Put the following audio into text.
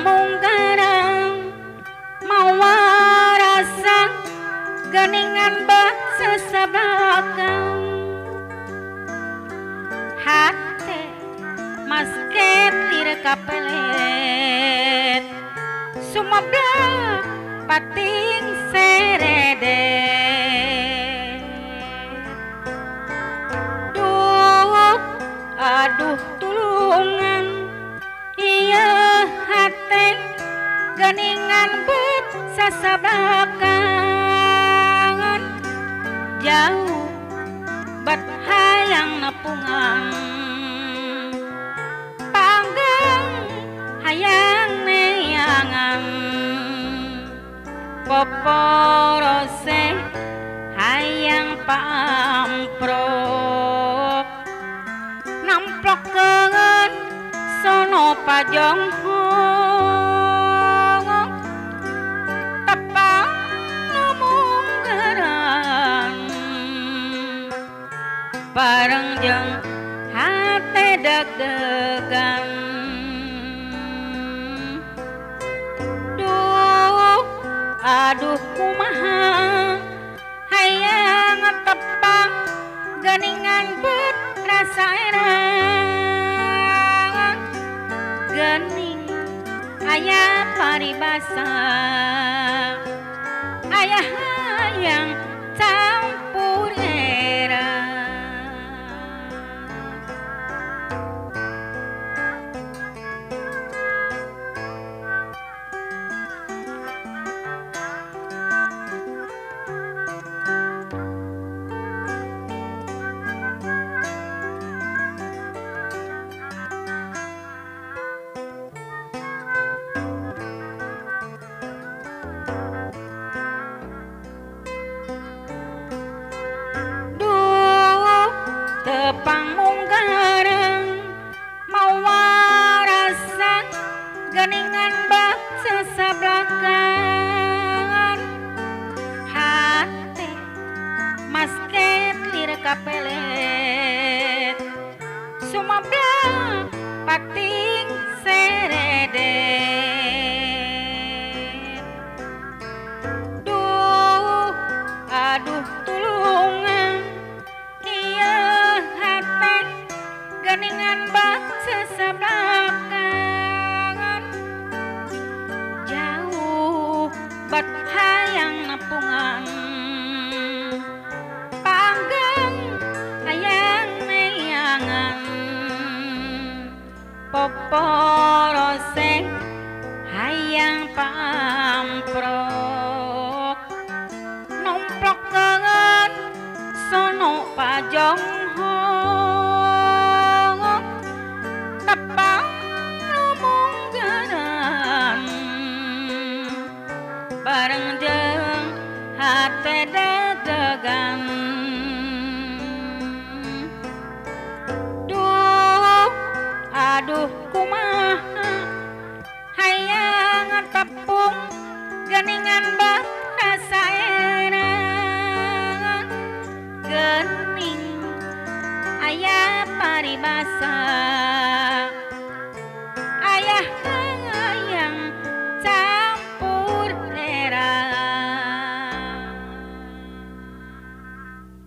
mungkarang mawa rasa geningan bak sesabakang hate masket lir kapelet sumabla pating serede duh aduh tulungan iya hate geningan bet sasabakan jauh bat hayang nepungan panggang hayang neangan poporose hayang paamprok namplokeun sono pajong tepang munggaran bareng jeung hate deg-degan duh aduh kumaha hayang tepang geningan bet rasa erang gening aya paribasa aya hayang campur era tepang mungkarang mawa rasa geningan bak sesablakan hate masket lir kapelet sumabla pating serede duh aduh tulungan geningan bak sesablakan jauh bat hayang nepungan panggang hayang neangan poporose hayang paamprok nomplokeun sono pajong tepang munggaran bareng jeung hate deg-degan duh aduh kumaha hayang tepung geningan bak rasa erang gening aya paribasa